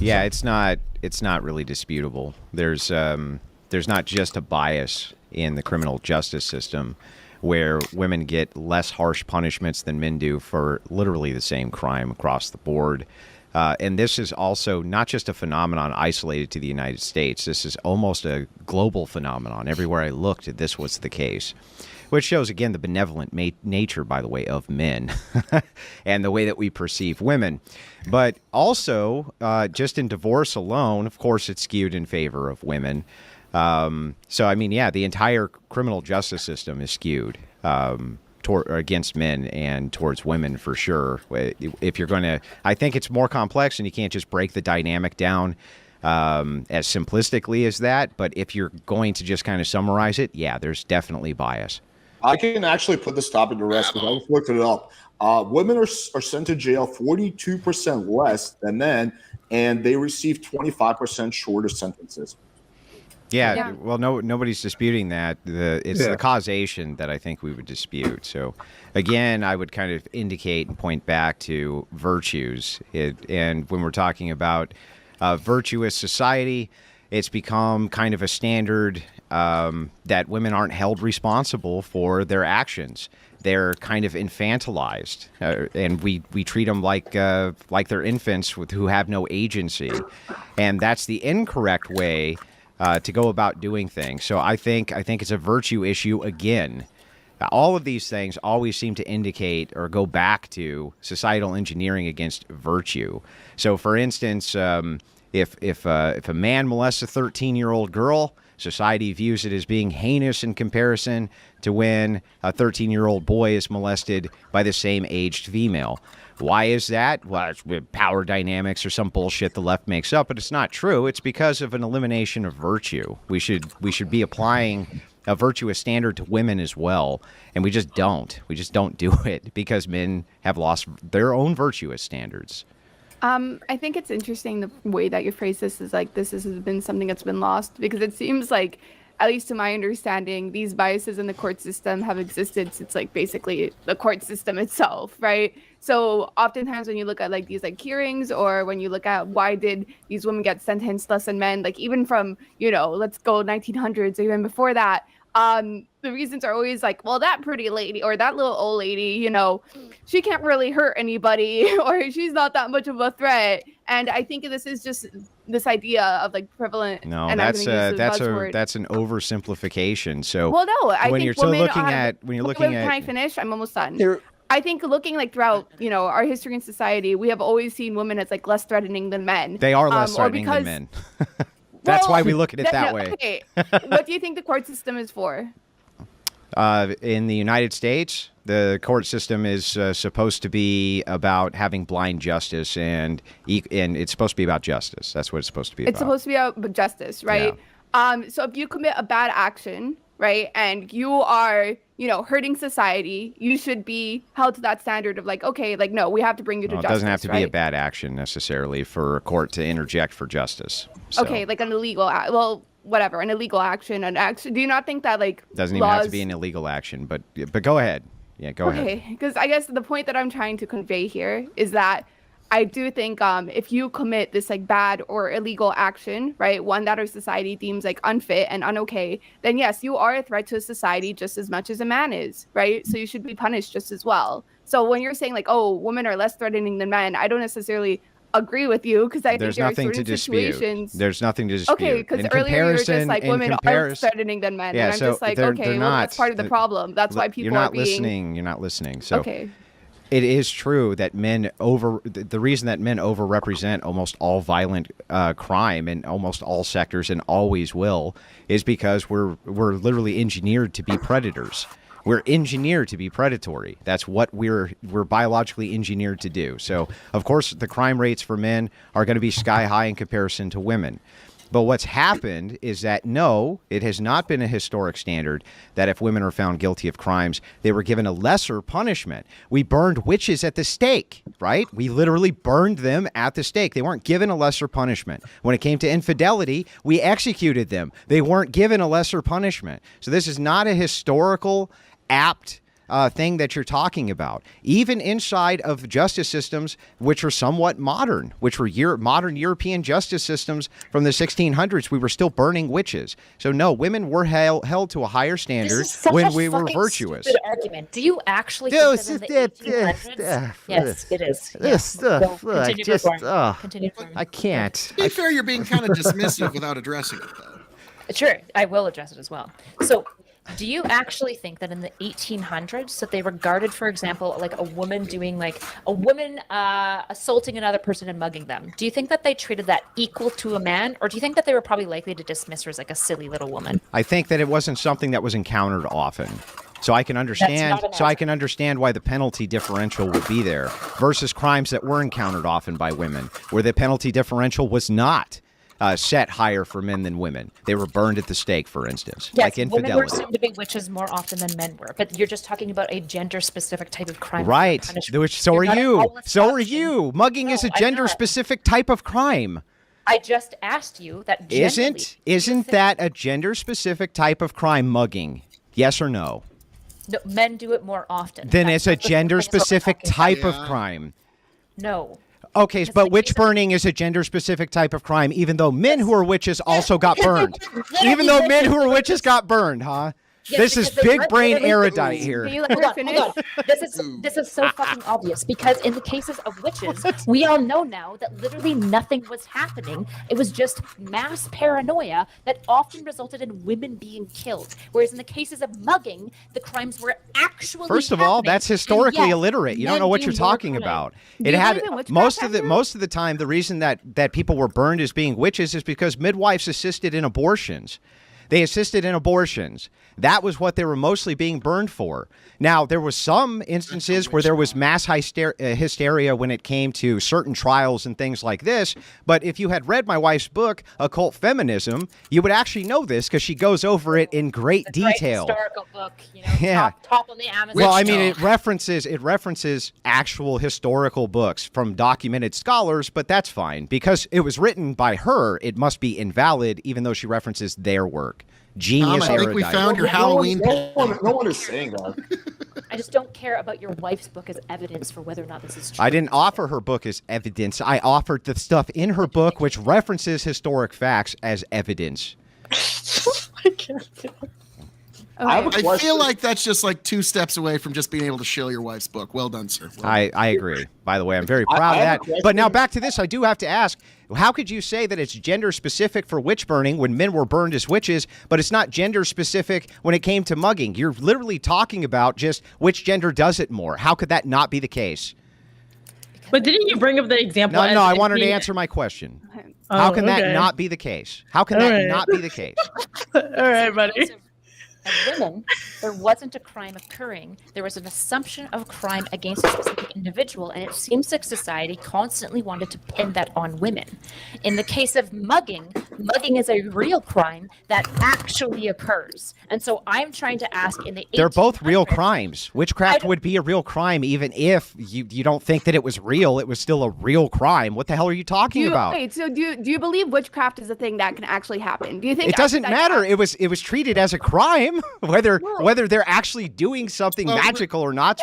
Yeah, it's not really disputable. There's not just a bias in the criminal justice system where women get less harsh punishments than men do for literally the same crime across the board. And this is also not just a phenomenon isolated to the United States. This is almost a global phenomenon. Everywhere I looked, this was the case, which shows, again, the benevolent nature, by the way, of men and the way that we perceive women. But also, just in divorce alone, of course, it's skewed in favor of women. So, I mean, yeah, the entire criminal justice system is skewed against men and towards women for sure. If you're going to, I think it's more complex, and you can't just break the dynamic down as simplistically as that. But if you're going to just kind of summarize it, yeah, there's definitely bias. I can actually put this topic to rest because I just looked it up. Women are sent to jail 42% less than men, and they receive 25% shorter sentences. Yeah, well, nobody's disputing that. It's the causation that I think we would dispute. So, again, I would kind of indicate and point back to virtues. And when we're talking about virtuous society, it's become kind of a standard that women aren't held responsible for their actions. They're kind of infantilized, and we treat them like they're infants who have no agency. And that's the incorrect way to go about doing things. So I think it's a virtue issue again. All of these things always seem to indicate or go back to societal engineering against virtue. So, for instance, if a man molests a 13-year-old girl, society views it as being heinous in comparison to when a 13-year-old boy is molested by the same aged female. Why is that? Well, it's power dynamics or some bullshit the left makes up, but it's not true. It's because of an elimination of virtue. We should be applying a virtuous standard to women as well, and we just don't. We just don't do it because men have lost their own virtuous standards. I think it's interesting the way that you phrase this is like this has been something that's been lost, because it seems like, at least to my understanding, these biases in the court system have existed since like basically the court system itself, right? So oftentimes when you look at like these like hearings, or when you look at why did these women get sentenced less than men, like even from, let's go 1900s or even before that, the reasons are always like, well, that pretty lady or that little old lady, she can't really hurt anybody or she's not that much of a threat. And I think this is just this idea of like prevalent. No, and that's an oversimplification. So well, no, when you're looking at can I finish? I'm almost done. I think looking like throughout, our history and society, we have always seen women as like less threatening than men. They are less threatening than men. That's why we look at it that way. Okay. What do you think the court system is for? In the United States, the court system is supposed to be about having blind justice, and it's supposed to be about justice. That's what it's supposed to be about. It's supposed to be about justice, right? Yeah. So if you commit a bad action, right, and you are, hurting society, you should be held to that standard of like, okay, like, no, we have to bring you to justice. It doesn't have to be a bad action necessarily for a court to interject for justice. So. Okay, like an illegal, an illegal action, do you not think that like doesn't even have to be an illegal action, but go ahead. Yeah, go ahead. Okay, because I guess the point that I'm trying to convey here is that I do think if you commit this like bad or illegal action, right, one that our society deems like unfit and unokay, then yes, you are a threat to society just as much as a man is, right? So you should be punished just as well. So when you're saying like, oh, women are less threatening than men, I don't necessarily agree with you, because I think there are certain situations. There's nothing to dispute. Okay, because earlier you were just like women are threatening than men, and I'm just like, okay, well, that's part of the problem. That's why people are being. You're not listening. So okay. It is true that the reason that men overrepresent almost all violent crime in almost all sectors and always will is because we're literally engineered to be predators. We're engineered to be predatory. That's what we're biologically engineered to do. So, of course, the crime rates for men are going to be sky high in comparison to women. But what's happened is that, no, it has not been a historic standard that if women are found guilty of crimes, they were given a lesser punishment. We burned witches at the stake, right? We literally burned them at the stake. They weren't given a lesser punishment. When it came to infidelity, we executed them. They weren't given a lesser punishment. So this is not a historical, apt thing that you're talking about. Even inside of justice systems, which are somewhat modern, which were modern European justice systems from the 1600s, we were still burning witches. So no, women were held to a higher standard when we were virtuous. Stupid argument. Do you actually think that in the 1800s? Yes, it is. This stuff. Continue. I can't. To be fair, you're being kind of dismissive without addressing it, though. Sure, I will address it as well. So, do you actually think that in the 1800s that they regarded, for example, like a woman assaulting another person and mugging them? Do you think that they treated that equal to a man, or do you think that they were probably likely to dismiss her as like a silly little woman? I think that it wasn't something that was encountered often. So I can understand. Why the penalty differential would be there versus crimes that were encountered often by women, where the penalty differential was not set higher for men than women. They were burned at the stake, for instance, yes, like infidelity. Women were assumed to be witches more often than men were, but you're just talking about a gender-specific type of crime. Right. So are you. So are you. Mugging is a gender-specific type of crime. I just asked you that. Isn't that a gender-specific type of crime? Mugging? Yes or no? No, men do it more often. Then it's a gender-specific type of crime. No. Okay, but witch burning is a gender-specific type of crime, even though men who are witches also got burned. Even though men who are witches got burned, huh? Yes, this is big brain erudite here. Can you let her finish? Hold on. This is so fucking obvious because in the cases of witches, we all know now that literally nothing was happening. It was just mass paranoia that often resulted in women being killed. Whereas in the cases of mugging, the crimes were actually First of all, that's historically illiterate. You don't know what you're talking about. It had most of the time the reason that people were burned as being witches is because midwives assisted in abortions. They assisted in abortions. That was what they were mostly being burned for. Now, there was some instances where there was mass hysteria when it came to certain trials and things like this. But if you had read my wife's book, Occult Feminism, you would actually know this because she goes over it in great detail. Historical book, top on the Amazon. Well, I mean, it references actual historical books from documented scholars, but that's fine because it was written by her. It must be invalid, even though she references their work. Genius I erudite. think we found your Halloween. No one is saying that. I just don't care about your wife's book as evidence for whether or not this is true. I didn't offer her book as evidence. I offered the stuff in her book which references historic facts as evidence. I can't do it. I feel like that's just like 2 steps away from just being able to shill your wife's book. Well done, sir. Well done. I agree. By the way, I'm very proud of that. But now back to this. I do have to ask, how could you say that it's gender specific for witch burning when men were burned as witches, but it's not gender specific when it came to mugging? You're literally talking about just which gender does it more. How could that not be the case? But didn't you bring up the example? No, I want her to answer my question. How can that not be the case? How can that not be the case? All right, buddy. Of women, there wasn't a crime occurring. There was an assumption of crime against a specific individual, and it seems like society constantly wanted to pin that on women. In the case of mugging is a real crime that actually occurs. And so I'm trying to ask in the 1800s, they're both real crimes. Witchcraft would be a real crime even if you don't think that it was real. It was still a real crime. What the hell are you talking about? Wait, so do you believe witchcraft is a thing that can actually happen? Do you think it doesn't matter? It was treated as a crime. Whether they're actually doing something magical or not,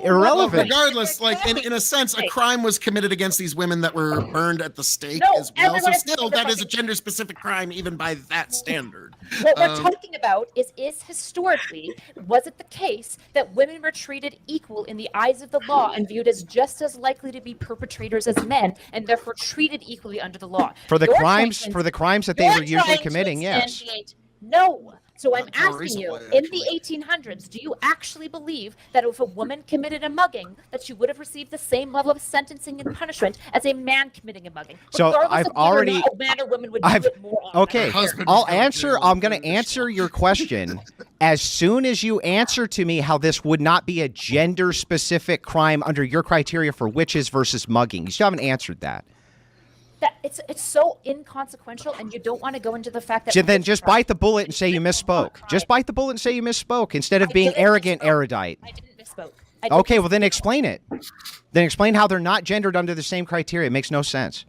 irrelevant. Regardless, like in a sense, a crime was committed against these women that were burned at the stake as well. So still, that is a gender-specific crime, even by that standard. What we're talking about is historically, was it the case that women were treated equal in the eyes of the law and viewed as just as likely to be perpetrators as men, and therefore treated equally under the law? For the crimes that they were usually committing, yes. No. So I'm asking you, in the 1800s, do you actually believe that if a woman committed a mugging, that she would have received the same level of sentencing and punishment as a man committing a mugging? So I've already, a man or woman would do it more often. Okay, I'm going to answer your question as soon as you answer to me how this would not be a gender-specific crime under your criteria for witches versus mugging. You still haven't answered that. That it's so inconsequential, and you don't want to go into the fact that then just bite the bullet and say you misspoke. Just bite the bullet and say you misspoke instead of being arrogant, erudite. I didn't misspoke. Okay, well then explain it. Then explain how they're not gendered under the same criteria. It makes no sense.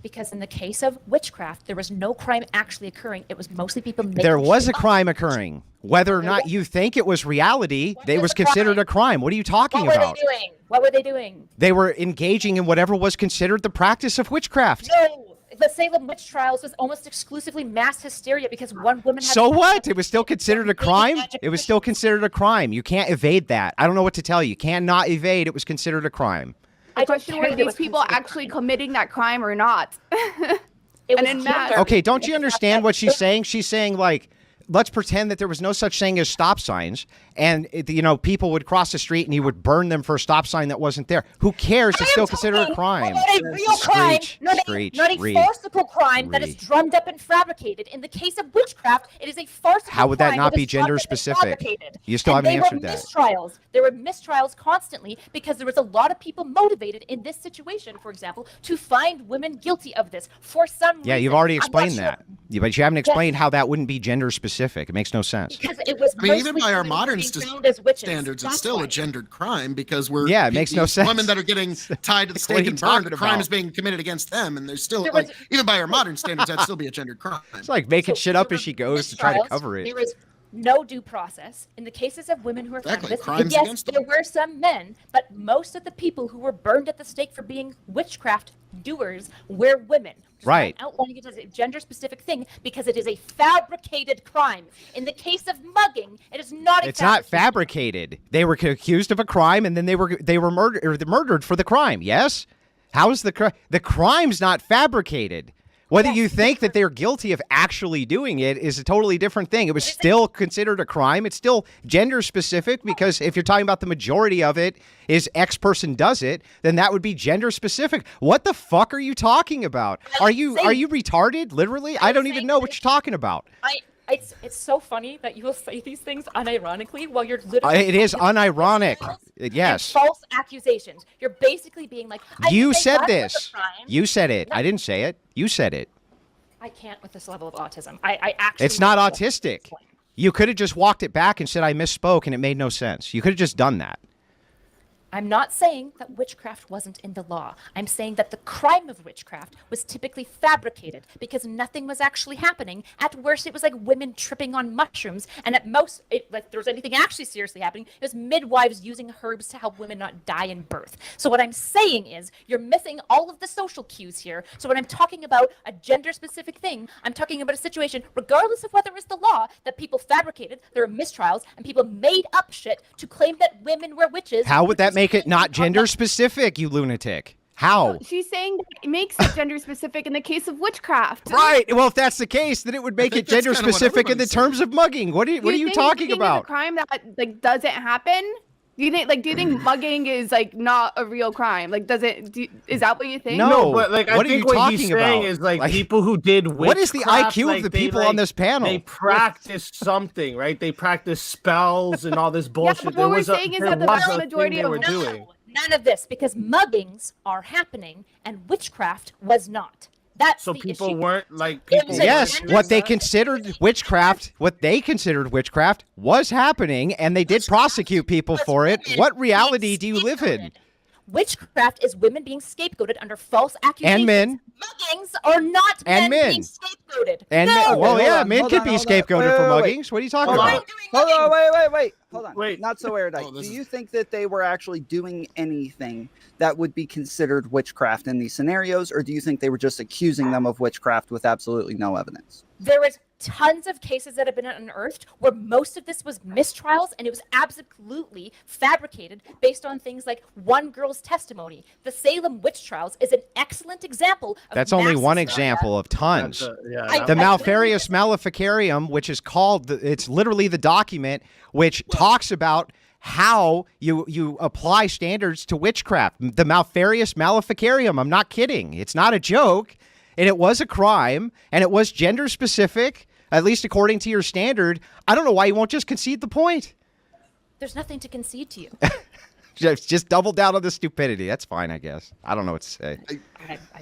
because in the case of witchcraft, there was no crime actually occurring. It was mostly people making There was a shit up. crime occurring. Whether or not you think it was reality, it was considered a crime. What are you talking What were about? they doing? What were they doing? They were engaging in whatever was considered the practice of witchcraft. No. The Salem witch trials was almost exclusively mass hysteria because one woman had So what? It was still considered a crime? magic It was still considered a crime. You can't evade that. I don't know what to tell you. You cannot evade it was considered a crime. The question were these people actually committing that crime or not? It And was in mass. gender. Okay, don't you understand what she's saying? She's saying, like, let's pretend that there was no such thing as stop signs, and people would cross the street and you would burn them for a stop sign that wasn't there. Who cares? It's still considered a crime. Not a real crime, Screech, not screech, a read, farcical crime that is read. drummed up and fabricated. In the case of witchcraft, it is a farcical How would that crime not be is drummed gender up and specific? fabricated. You still And haven't answered There that. were mistrials. There were mistrials constantly because there was a lot of people motivated in this situation, for example, to find women guilty of this for some reason. Yeah, you've already I'm not explained sure. that. But you haven't explained how that wouldn't be gender specific. It makes no sense. Because it was I mean, even mostly by our women modern being found as witches. standards, it's That's still why. a gendered crime because we're Yeah, it makes no these sense. Women that are getting tied to the What are stake you and burned, talking a crime about? is being committed against them, and there's still There like was- even by our modern standards, that'd still be a gendered crime. It's like making So shit up there as were she goes to try to mistrials. cover it. There was no due process in the cases of women who were found Exactly, this. crimes Yes, against there them. were some men, but most of the people who were burned at the stake for being witchcraft doers were women. Which is why Right. I'm outlining it as a gender-specific thing because it is a fabricated crime. In the case of mugging, it is not. It's not fabricated. They were accused of a crime, and then they were murdered for the crime. Yes. How is the crime's not fabricated? Whether you think that they're guilty of actually doing it is a totally different thing. It was still considered a crime. It's still gender specific because if you're talking about the majority of it is X person does it, then that would be gender specific. What the fuck are you talking about? Are you retarded? Literally? I don't even know what you're talking about. It's so funny that you will say these things unironically while you're literally. It is talking about unironic. mistrials Yes. and false accusations. You're basically being like, I You didn't say said that was a this. crime. You said it. I didn't say it. You said it. I can't with this level of autism. I actually. It's not don't know. autistic. You could have just walked it back and said I misspoke and it made no sense. You could have just done that. I'm not saying that witchcraft wasn't in the law. I'm saying that the crime of witchcraft was typically fabricated because nothing was actually happening. At worst, it was like women tripping on mushrooms, and at most, like there was anything actually seriously happening, it was midwives using herbs to help women not die in birth. So what I'm saying is you're missing all of the social cues here. So when I'm talking about a gender-specific thing, I'm talking about a situation, regardless of whether it's the law, that people fabricated, there were mistrials, and people made up shit to claim that women were witches. How would that which is make it not on gender the- specific, you lunatic? How? She's saying that it makes it gender specific in the case of witchcraft. Right. Well, if that's the case, then it would make think it that's gender kinda what specific in the everybody's terms of mugging. What are you think talking mugging is a about? crime that like doesn't happen? Do you think mugging is like not a real crime? Like, is that what you think? No. No, but like What I are think you what he's talking saying about? is like, Like, people who did witchcraft, what is the IQ like, of the they, people like, on this panel? They practice something, right? They practice spells and all this bullshit. but what we're saying is that the vast majority they of were women- doing. None of this, because muggings are happening and witchcraft was not. That's So the people issue. weren't like It people. was a Yes, gender what they specific- considered witchcraft was happening, and they did prosecute people for it. women What reality being do you live in? scapegoated. Witchcraft is women being scapegoated under false accusations. And men. Muggings are not And men. being scapegoated. And no. men, well, hold yeah, on, men hold could on, be hold on. scapegoated Wait, for wait, wait. muggings. What are you talking Hold on. about? Hold on, wait. Hold on. Wait. Not so erudite. Oh, this Do is- you think that they were actually doing anything that would be considered witchcraft in these scenarios, or do you think they were just accusing them of witchcraft with absolutely no evidence? There is tons of cases that have been unearthed where most of this was mistrials and it was absolutely fabricated based on things like one girl's testimony. The Salem witch trials is an excellent example of That's only mass one hysteria. example of tons. I- The I- Malfarious Maleficarium, which is called, it's literally the document which talks about how you apply standards to witchcraft. The Malfarious Maleficarium, I'm not kidding. It's not a joke. And it was a crime, and it was gender specific, at least according to your standard. I don't know why you won't just concede the point. There's nothing to concede to you. Just double down on the stupidity. That's fine, I guess. I don't know what to say. I